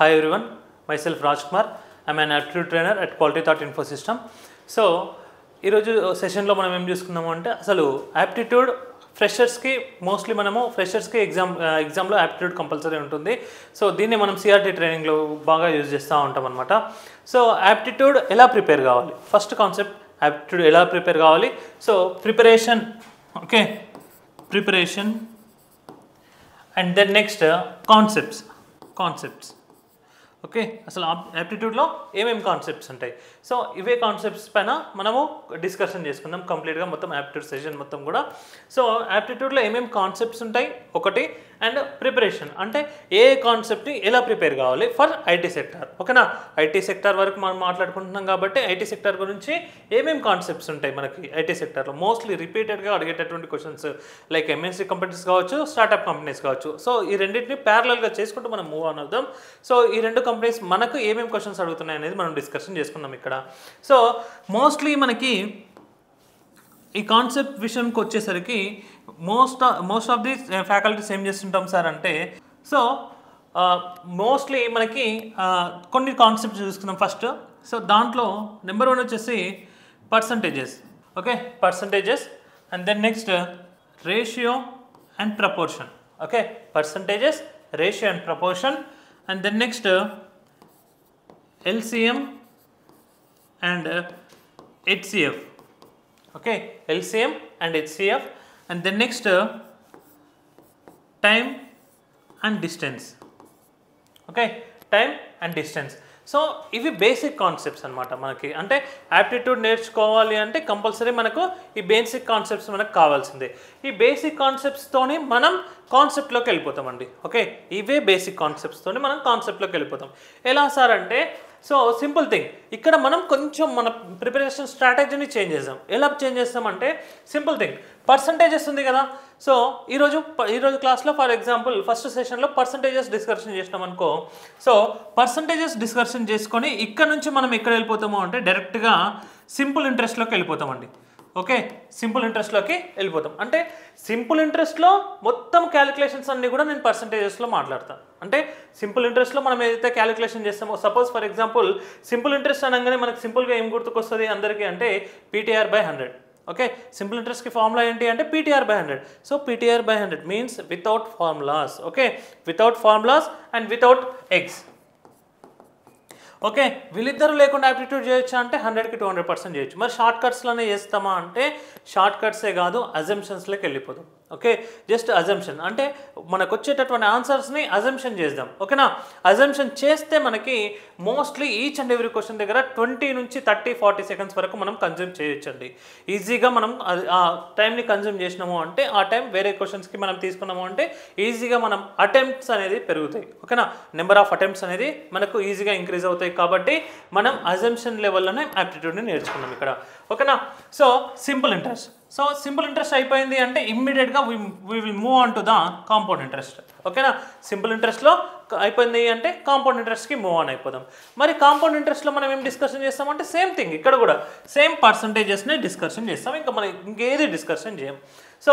Hi everyone, myself Rajkumar. I'm an aptitude trainer at Quality Thought Info System. So, ఈరోజు సెషన్లో మనం ఏం చూసుకుందాము అంటే అసలు యాప్టిట్యూడ్ ఫ్రెషర్స్కి మోస్ట్లీ మనము ఫ్రెషర్స్కి ఎగ్జామ్లో యాప్టిట్యూడ్ కంపల్సరీ ఉంటుంది. సో దీన్ని మనం సిఆర్టీ ట్రైనింగ్లో బాగా యూజ్ చేస్తూ ఉంటాం అనమాట. సో యాప్టిట్యూడ్ ఎలా ప్రిపేర్ కావాలి, ఫస్ట్ కాన్సెప్ట్ యాప్టిట్యూడ్ ఎలా ప్రిపేర్ కావాలి. So preparation, okay, preparation and then next concepts okay. అసలు యాప్టిట్యూడ్లో ఏమేమి కాన్సెప్ట్స్ ఉంటాయి, సో ఇవే కాన్సెప్ట్స్ పైన మనము డిస్కషన్ చేసుకుందాం కంప్లీట్గా మొత్తం యాప్టిట్యూడ్ సెషన్ మొత్తం కూడా. సో యాప్టిట్యూడ్లో ఏమేమి కాన్సెప్ట్స్ ఉంటాయి ఒకటి, అండ్ ప్రిపరేషన్ అంటే ఏ కాన్సెప్ట్ని ఎలా ప్రిపేర్ కావాలి ఫర్ ఐటీ సెక్టార్. ఓకేనా, ఐటీ సెక్టార్ వరకు మనం మాట్లాడుకుంటున్నాం కాబట్టి ఐటీ సెక్టార్ గురించి ఏమేమి కాన్సెప్ట్స్ ఉంటాయి మనకి ఐటీ సెక్టార్లో మోస్ట్లీ రిపీటెడ్గా అడిగేటటువంటి క్వశ్చన్స్ లైక్ ఎంఎన్సీ కంపెనీస్ కావచ్చు, స్టార్టప్ కంపెనీస్ కావచ్చు. సో ఈ రెండింటిని ప్యారలల్గా చేసుకుంటూ మనం మూవ్ ఆన్ అవుదాం. సో ఈ రెండు కంపెనీస్ మనకు ఏమేమి క్వశ్చన్స్ అడుగుతున్నాయి అనేది మనం డిస్కషన్ చేసుకుందాం ఇక్కడ. సో మోస్ట్లీ మనకి ఈ కాన్సెప్ట్ విషయంకి వచ్చేసరికి మోస్ట్ ఆఫ్ ది ఫ్యాకల్టీస్ ఏం చేస్తుంటాం సార్ అంటే, సో మోస్ట్లీ మనకి కొన్ని కాన్సెప్ట్స్ చూసుకుందాం ఫస్ట్. సో దాంట్లో నెంబర్ 1 వచ్చేసి percentages. Okay, percentages and then next ratio and proportion. Okay, percentages, ratio and proportion and then next LCM and HCF. okay, LCM and HCF and then next time and distance. okay, time and distance. So ఇవి basic concepts అనమాట మనకి. అంటే aptitude నేర్చుకోవాలి అంటే compulsory మనకు ఈ basic concepts మనకు కావాల్సిందే. ఈ బేసిక్ కాన్సెప్ట్స్తోని మనం కాన్సెప్ట్లోకి వెళ్ళిపోతామండి. ఓకే, ఇవే బేసిక్ కాన్సెప్ట్స్తోని మనం కాన్సెప్ట్లోకి వెళ్ళిపోతాం. ఎలా సార్ అంటే, సో సింపుల్ థింగ్, ఇక్కడ మనం కొంచెం మన ప్రిపరేషన్ స్ట్రాటజీని చేంజ్ చేద్దాం. ఎలా చేంజ్ చేస్తామంటే సింపుల్ థింగ్, పర్సంటేజెస్ ఉంది కదా. సో ఈరోజు క్లాస్లో ఫర్ ఎగ్జాంపుల్ ఫస్ట్ సెషన్లో పర్సంటేజెస్ డిస్కషన్ చేసినాం అనుకో. సో పర్సంటేజెస్ డిస్కషన్ చేసుకొని ఇక్కడ నుంచి మనం ఎక్కడ వెళ్ళిపోతాము అంటే డైరెక్ట్గా సింపుల్ ఇంట్రెస్ట్లోకి వెళ్ళిపోతామండి. ఓకే, సింపుల్ ఇంట్రెస్ట్లోకి వెళ్ళిపోతాం. అంటే సింపుల్ ఇంట్రెస్ట్లో మొత్తం క్యాలిక్యులేషన్స్ అన్నీ కూడా నేను పర్సంటేజెస్లో మాట్లాడతాను. అంటే సింపుల్ ఇంట్రెస్ట్లో మనం ఏదైతే క్యాలిక్యులేషన్ చేస్తామో, suppose for example simple interest అనగానే మనకు సింపుల్గా ఏం గుర్తుకొస్తుంది అందరికీ అంటే PTR/100. ఓకే, సింపుల్ ఇంట్రెస్ట్కి ఫార్ములా ఏంటి అంటే PTR/100. So PTR/100 means without formulas. Okay, without formulas and without eggs. Okay, వీళ్ళిద్దరూ లేకుండా యాప్టిట్యూడ్ చేయొచ్చా అంటే 100కి 200% చేయొచ్చు. మరి షార్ట్ కట్స్లోనే చేస్తామా అంటే షార్ట్ కట్సే కాదు, అజంప్షన్స్లోకి వెళ్ళిపోతాం. ఓకే, జస్ట్ అజంప్షన్ అంటే మనకు వచ్చేటటువంటి ఆన్సర్స్ని అజంప్షన్ చేద్దాం. ఓకేనా, అజంప్షన్ చేస్తే మనకి mostly each and every question దగ్గర 20 నుంచి 30-40 సెకండ్స్ వరకు మనం కన్జ్యూమ్ చేయొచ్చండి. ఈజీగా మనం ఆ టైంని కన్జ్యూమ్ చేసినాము అంటే ఆ టైం వేరే క్వశ్చన్స్కి మనం తీసుకున్నాము అంటే ఈజీగా మనం అటెంప్ట్స్ అనేది పెరుగుతాయి. ఓకేనా, నెంబర్ ఆఫ్ అటెంప్ట్స్ అనేది మనకు ఈజీగా ఇంక్రీజ్ అవుతాయి. కాబట్టి మనం అజంప్షన్ లెవెల్లోనే యాప్టిట్యూడ్ని నేర్చుకున్నాం ఇక్కడ. ఓకేనా, so simple interest. So simple interest అయిపోయింది అంటే ఇమ్మీడియట్గా we will move on to the compound interest. ఓకేనా, సింపుల్ ఇంట్రెస్ట్లో అయిపోయింది అంటే కాంపౌండ్ ఇంట్రెస్ట్కి మూవ్ ఆన్ అయిపోదాం. మరి కాంపౌండ్ ఇంట్రెస్ట్లో మనం ఏం డిస్కషన్ చేస్తామంటే సేమ్ థింగ్, ఇక్కడ కూడా సేమ్ పర్సంటేజెస్ని డిస్కషన్ చేస్తాం. ఇంకా మనం ఇంకేది డిస్కషన్ చేయం. So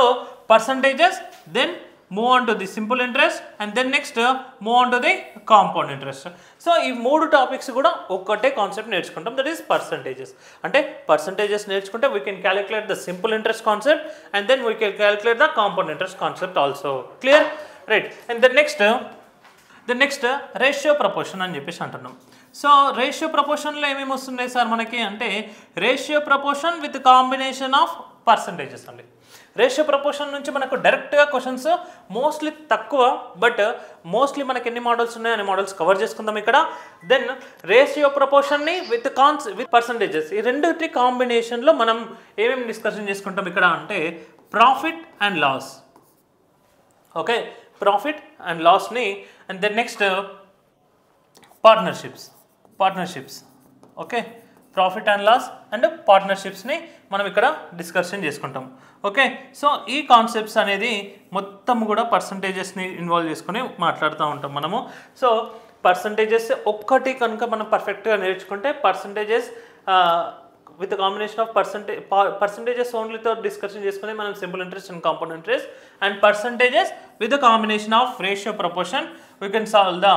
percentages, then move on to the simple interest and then next move on to the compound interest. So ఈ 3 టాపిక్స్ కూడా ఒక్కటే కాన్సెప్ట్ నేర్చుకుంటాం, దట్ ఈస్ పర్సంటేజెస్. అంటే పర్సంటేజెస్ నేర్చుకుంటే we can calculate the simple interest concept and then we can calculate the compound interest concept also. Clear, right. And the next ratio proportion అని చెప్పేసి అంటున్నాం. So ratio ప్రపోర్షన్లో ఏమేమి వస్తున్నాయి sir మనకి అంటే ratio proportion with combination of percentages అండి. Ratio proportion నుంచి మనకు డైరెక్ట్గా క్వశ్చన్స్ మోస్ట్లీ తక్కువ, బట్ మోస్ట్లీ మనకి ఎన్ని మోడల్స్ ఉన్నాయో అన్ని మోడల్స్ కవర్ చేసుకుందాం ఇక్కడ. దెన్ రేషియో ప్రపోర్షన్ని విత్ పర్సంటేజెస్, ఈ రెండింటి కాంబినేషన్లో మనం ఏమేమి డిస్కషన్ చేసుకుంటాం ఇక్కడ అంటే profit and loss. Okay, profit and లాస్ని and then next partnerships. Okay, profit and loss and పార్ట్నర్షిప్స్ని మనం ఇక్కడ డిస్కషన్ చేసుకుంటాం. ఓకే, సో ఈ కాన్సెప్ట్స్ అనేది మొత్తం కూడా పర్సంటేజెస్ని ఇన్వాల్వ్ చేసుకుని మాట్లాడుతూ ఉంటాం మనము. సో పర్సంటేజెస్ ఒక్కటి కనుక మనం పర్ఫెక్ట్గా నేర్చుకుంటే percentages with the combination of percentages only తో డిస్కషన్ చేసుకుని మనం simple interest and compound interest, and percentages with the combination of ratio proportion we can solve the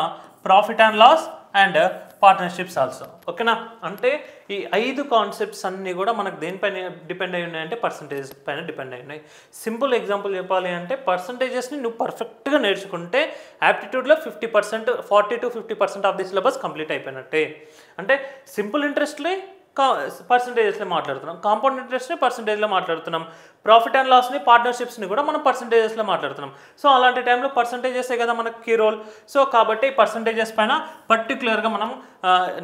profit and loss and partnerships also. ఓకేనా, అంటే ఈ 5 concepts అన్నీ కూడా మనకు దేనిపైన డిపెండ్ అయి ఉన్నాయంటే పర్సంటేజెస్ పైన డిపెండ్ అయి ఉన్నాయి. సింపుల్ ఎగ్జాంపుల్ చెప్పాలి అంటే పర్సంటేజెస్ని నువ్వు పర్ఫెక్ట్గా నేర్చుకుంటే యాప్టిట్యూడ్లో 50% 40 to 50% of the syllabus complete అయిపోయినట్టే. అంటే సింపుల్ ఇంట్రెస్ట్లే పర్సంటేజెస్లో మాట్లాడుతున్నాం, కాంపౌండ్ ఇంట్రెస్ట్ని పర్సంటేజ్లో మాట్లాడుతున్నాం, ప్రాఫిట్ అండ్ లాస్ని పార్ట్నర్షిప్స్ని కూడా మనం పర్సంటేజెస్లో మాట్లాడుతున్నాం. సో అలాంటి టైంలో పర్సంటేజెసే కదా మనకు కీ రోల్. సో కాబట్టి పర్సంటేజెస్ పైన పర్టికులర్గా మనం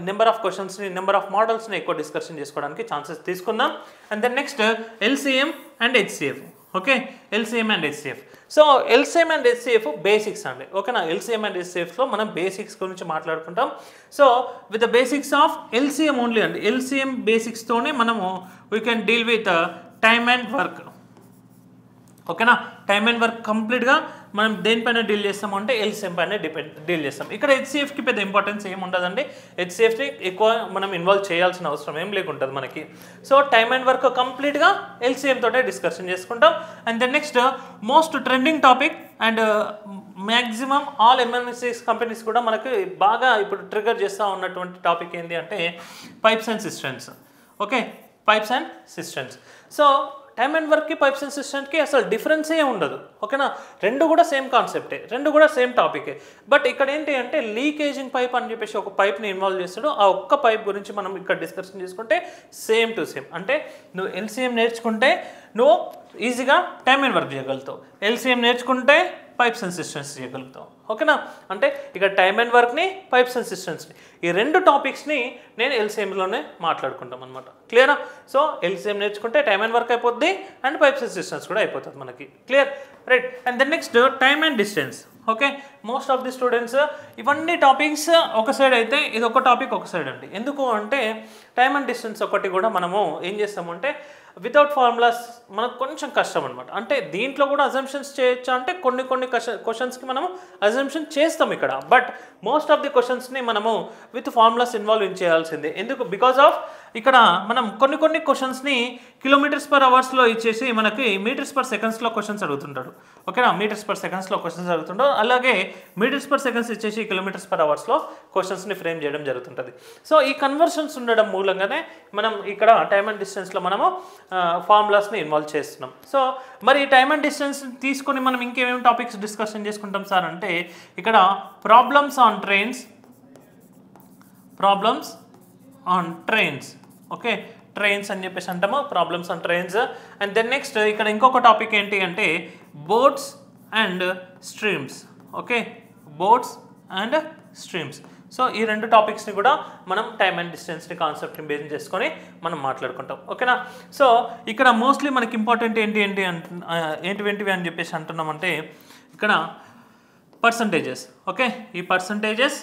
నెంబర్ ఆఫ్ క్వశ్చన్స్ని, నెంబర్ ఆఫ్ మోడల్స్ని ఎక్కువ డిస్కషన్ చేసుకోవడానికి ఛాన్సెస్ తీసుకుందాం. And then next LCM and HCF. Okay, LCM and HCF. So LCM and HCF basics అండి. ఓకేనా, ఎల్సిఎం అండ్ హెచ్సిఎఫ్లో మనం బేసిక్స్ గురించి మాట్లాడుకుంటాం. So with the basics of LCM only అండి, ఎల్సిఎం బేసిక్స్తోనే మనము we can deal with time and work. ఓకేనా, టైమ్ అండ్ వర్క్ కంప్లీట్గా మనం దేనిపైన డీల్ చేస్తాము అంటే ఎల్సిఎం పైన డీల్ చేస్తాం. ఇక్కడ హెచ్సిఎఫ్కి పెద్ద ఇంపార్టెన్స్ ఏమి ఉండదండి, హెచ్సిఎఫ్ని ఎక్కువ మనం ఇన్వాల్వ్ చేయాల్సిన అవసరం ఏం లేకుంటుంది మనకి. సో టైమ్ అండ్ వర్క్ కంప్లీట్గా ఎల్సిఎం తోటే డిస్కషన్ చేసుకుంటాం. And then next most trending topic and maximum all MNCs companies కూడా మనకి బాగా ఇప్పుడు ట్రిగర్ చేస్తూ ఉన్నటువంటి టాపిక్ ఏంటి అంటే pipes and systems. Okay, pipes and systems. So time and వర్క్కి పైప్స్ అండ్ సిస్టమ్స్కి అసలు డిఫరెన్సే ఉండదు. ఓకేనా, రెండు కూడా సేమ్ కాన్సెప్టే, రెండు కూడా సేమ్ టాపికే. బట్ ఇక్కడ ఏంటి అంటే లీకేజింగ్ పైప్ అని చెప్పేసి ఒక పైప్ని ఇన్వాల్వ్ చేస్తాడు. ఆ ఒక్క పైప్ గురించి మనం ఇక్కడ డిస్కషన్ చేసుకుంటే సేమ్ టు సేమ్. అంటే నువ్వు ఎల్సిఎం నేర్చుకుంటే నువ్వు ఈజీగా టైమ్ అండ్ వర్క్ చేయగలుగుతావు, ఎల్సిఎం నేర్చుకుంటే పైప్స్ అండ్ సిస్టమ్స్ చేయగలుగుతాం. ఓకేనా, అంటే ఇక టైమ్ అండ్ వర్క్ని, పైప్స్ అండ్ సిస్టమ్స్ని, ఈ రెండు టాపిక్స్ని నేను ఎల్సిఎంలోనే మాట్లాడుకుంటాం అనమాట. క్లియరా? సో ఎల్సిఎం నేర్చుకుంటే టైమ్ అండ్ వర్క్ అయిపోద్ది అండ్ పైప్స్ అండ్ సిస్టమ్స్ కూడా అయిపోతుంది మనకి. Clear, right. And then next time and distance. Okay, most of the students ఇవన్నీ టాపిక్స్ ఒక సైడ్ అయితే ఇది ఒక టాపిక్ ఒక సైడ్ అండి. ఎందుకు అంటే టైమ్ అండ్ డిస్టెన్స్ ఒకటి కూడా మనము ఏం చేస్తామంటే వితౌట్ ఫార్ములాస్ మనకు కొంచెం కష్టం అనమాట. అంటే దీంట్లో కూడా అజంప్షన్స్ చేయొచ్చా అంటే కొన్ని క్వశ్చన్స్కి మనము అజంప్షన్ చేస్తాం ఇక్కడ. బట్ మోస్ట్ ఆఫ్ ది క్వశ్చన్స్ని మనము విత్ ఫార్ములాస్ ఇన్వాల్వ్ చేయాల్సిందే. ఎందుకు? బికాస్ ఆఫ్ ఇక్కడ మనం కొన్ని క్వశ్చన్స్ని కిలోమీటర్స్ పర్ అవర్స్లో ఇచ్చేసి మనకి మీటర్స్ పర్ సెకండ్స్లో క్వశ్చన్స్ అడుగుతుంటాడు. ఓకేనా, మీటర్స్ పర్ సెకండ్స్లో క్వశ్చన్స్ అడుగుతుంటాడు. అలాగే మీటర్స్ పర్ సెకండ్స్ ఇచ్చేసి కిలోమీటర్స్ పర్ అవర్స్లో క్వశ్చన్స్ని ఫ్రేమ్ చేయడం జరుగుతుంటుంది. సో ఈ కన్వర్షన్స్ ఉండడం మూలంగానే మనం ఇక్కడ టైమ్ అండ్ డిస్టెన్స్లో మనము ఫార్ములాస్ని ఇన్వాల్వ్ చేస్తున్నాం. సో మరి టైమ్ అండ్ డిస్టెన్స్ తీసుకొని మనం ఇంకేమేమి టాపిక్స్ డిస్కషన్ చేసుకుంటాం సార్ అంటే ఇక్కడ problems on trains. Okay, trains అని చెప్పేసి అంటాము, problems on trains. And then next ఇక్కడ ఇంకొక టాపిక్ ఏంటి అంటే boats and streams. Okay, boats and streams. So ఈ రెండు టాపిక్స్ని కూడా మనం టైమ్ అండ్ డిస్టెన్స్ని కాన్సెప్ట్ని బేస్ చేసుకొని మనం మాట్లాడుకుంటాం. ఓకేనా, సో ఇక్కడ మోస్ట్లీ మనకి ఇంపార్టెంట్ ఏంటివి అని చెప్పేసి అంటున్నామంటే ఇక్కడ పర్సంటేజెస్. ఓకే, ఈ percentages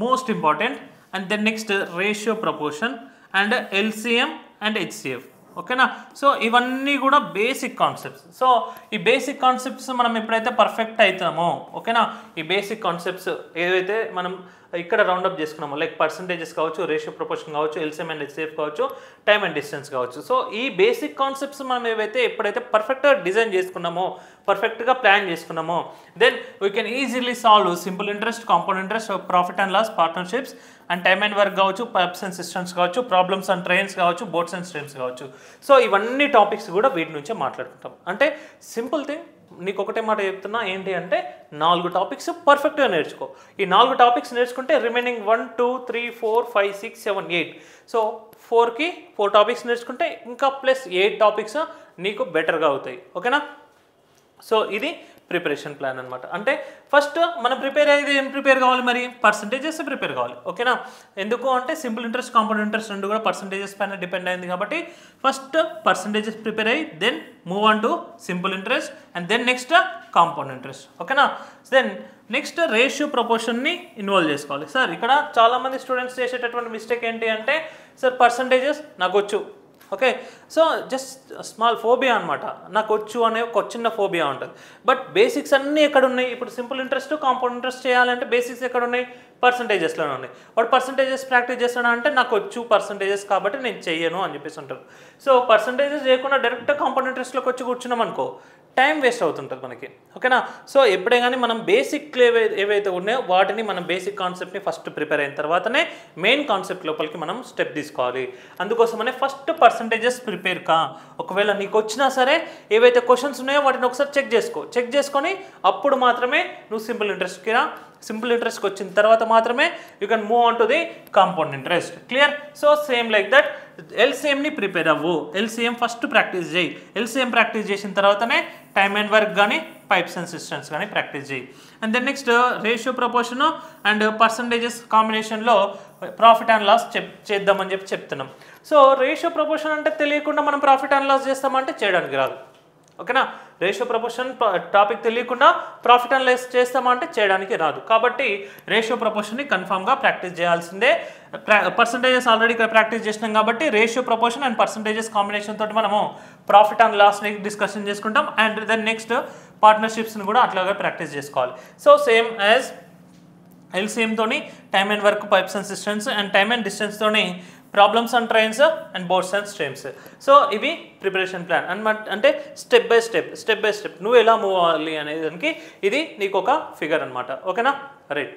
most important. And then next ratio proportion and LCM and HCF. ఓకేనా, సో ఇవన్నీ కూడా బేసిక్ కాన్సెప్ట్స్. సో ఈ బేసిక్ కాన్సెప్ట్స్ మనం ఎప్పుడైతే పర్ఫెక్ట్ అవుతామో, ఓకేనా, ఈ బేసిక్ కాన్సెప్ట్స్ ఏవైతే మనం ఇక్కడ రౌండప్ చేసుకున్నాము లైక్ పర్సంటేజెస్ కావచ్చు, రేషియో ప్రపోర్షన్ కావచ్చు, ఎల్సిఎం అండ్ హెచ్సిఎఫ్ కావచ్చు, టైమ్ అండ్ డిస్టెన్స్ కావచ్చు. సో ఈ బేసిక్ కాన్సెప్ట్స్ మనం ఏవైతే ఎప్పుడైతే పర్ఫెక్ట్గా డిజైన్ చేసుకున్నామో, పర్ఫెక్ట్గా ప్లాన్ చేసుకున్నామో, then we can easily solve simple interest, compound interest, profit and loss, partnerships and time and work కావచ్చు, పైప్స్ అండ్ సిస్టమ్స్ కావచ్చు, ప్రాబ్లమ్స్ అండ్ ట్రైన్స్ కావచ్చు, బోట్స్ అండ్ స్ట్రీమ్స్ కావచ్చు. సో ఇవన్నీ టాపిక్స్ కూడా వీటి నుంచే మాట్లాడుకుంటాం. అంటే సింపుల్ థింగ్, నీకు ఒకటే మాట చెప్తున్నా ఏంటి అంటే 4 టాపిక్స్ పర్ఫెక్ట్గా నేర్చుకో. ఈ 4 టాపిక్స్ నేర్చుకుంటే రిమైనింగ్ 1 2 3 4 5 6 7 8 సో 4 టాపిక్స్ నేర్చుకుంటే ఇంకా ప్లస్ 8 టాపిక్స్ నీకు బెటర్గా అవుతాయి. ఓకేనా, సో ఇది ప్రిపరేషన్ ప్లాన్ అనమాట. అంటే ఫస్ట్ మనం ప్రిపేర్ అయ్యేది ఏం ప్రిపేర్ కావాలి, మరి పర్సంటేజెస్ ప్రిపేర్ కావాలి. ఓకేనా, ఎందుకు అంటే సింపుల్ ఇంట్రెస్ట్, కాంపౌండ్ ఇంట్రెస్ట్ రెండు కూడా పర్సంటేజెస్ పైన డిపెండ్ అయింది కాబట్టి ఫస్ట్ పర్సంటేజెస్ ప్రిపేర్ అయ్యి then move on to simple interest and then next compound interest. ఓకేనా, దెన్ నెక్స్ట్ రేషియో ప్రపోర్షన్ని ఇన్వాల్వ్ చేసుకోవాలి. సార్ ఇక్కడ చాలామంది స్టూడెంట్స్ చేసేటటువంటి మిస్టేక్ ఏంటి అంటే సార్ పర్సంటేజెస్ నాకు వచ్చు, okay. So just small phobia అనమాట, నాకు వచ్చు అనే ఒక చిన్న ఫోబియా ఉంటుంది. బట్ బేసిక్స్ అన్నీ ఎక్కడ ఉన్నాయి? ఇప్పుడు సింపుల్ ఇంట్రెస్ట్ కాంపౌండ్ ఇంట్రెస్ట్ చేయాలంటే బేసిక్స్ ఎక్కడ ఉన్నాయి? పర్సంటేజెస్లోనే ఉన్నాయి. వాడు పర్సంటేజెస్ ప్రాక్టీస్ చేస్తాడా అంటే నాకు వచ్చు పర్సంటేజెస్ కాబట్టి నేను చెయ్యను అని చెప్పేసి ఉంటారు. సో పర్సంటేజెస్ చేయకుండా డైరెక్ట్గా కాంపౌండ్ ఇంట్రెస్ట్లోకి వచ్చి కూర్చున్నాం అనుకో టైం వేస్ట్ అవుతుంటుంది మనకి. ఓకేనా. సో ఎప్పుడే కానీ మనం బేసిక్ ఏవైతే ఉన్నాయో వాటిని మనం బేసిక్ కాన్సెప్ట్ని ఫస్ట్ ప్రిపేర్ అయిన తర్వాతనే మెయిన్ కాన్సెప్ట్ లోపలికి మనం స్టెప్ తీసుకోవాలి. అందుకోసమనే ఫస్ట్ పర్సంటేజెస్ ప్రిపేర్ కా. ఒకవేళ నీకు వచ్చినా సరే ఏవైతే క్వశ్చన్స్ ఉన్నాయో వాటిని ఒకసారి చెక్ చేసుకొని అప్పుడు మాత్రమే నువ్వు సింపుల్ ఇంట్రెస్ట్కి రా. సింపుల్ ఇంట్రెస్ట్కి వచ్చిన తర్వాత మాత్రమే you can move on to the compound interest. Clear. So same like that ఎల్సిఎంని ప్రిపేర్ అవ్వు. ఎల్సిఎం ఫస్ట్ ప్రాక్టీస్ చేయి. ఎల్సిఎం ప్రాక్టీస్ చేసిన తర్వాతనే టైమ్ అండ్ వర్క్ కానీ పైప్స్ అండ్ సిస్టమ్స్ కానీ ప్రాక్టీస్ చేయి. And then next ratio proportion and percentages కాంబినేషన్లో profit and loss చేద్దామని చెప్తున్నాం. సో రేషియో ప్రపోర్షన్ అంటే తెలియకుండా మనం ప్రాఫిట్ అండ్ లాస్ చేస్తామంటే చేయడానికి రాదు. ఓకేనా. రేషియో ప్రపోర్షన్ టాపిక్ తెలియకుండా ప్రాఫిట్ అండ్ లాస్ చేస్తామంటే చేయడానికి రాదు. కాబట్టి రేషియో ప్రపోర్షన్ని కన్ఫామ్గా ప్రాక్టీస్ చేయాల్సిందే. పర్సంటేజెస్ ఆల్రెడీ ప్రాక్టీస్ చేసినాం కాబట్టి ratio proportion and percentages combination తోటి మనము ప్రాఫిట్ అండ్ లాస్ని డిస్కషన్ చేసుకుంటాం. అండ్ దెన్ నెక్స్ట్ పార్ట్నర్షిప్స్ని కూడా అట్లాగే ప్రాక్టీస్ చేసుకోవాలి. సో సేమ్ యాజ్ ఎల్సిఎంతోని time and work pipes and systems and time and డిస్టెన్స్తోని problems and trains and boats and streams. So ఇవి ప్రిపరేషన్ ప్లాన్ అంటే స్టెప్ బై స్టెప్ నువ్వు ఎలా మూవ్ అవ్వాలి అనే దానికి ఇది నీకు ఒక ఫిగర్ అనమాట. ఓకేనా. రైట్.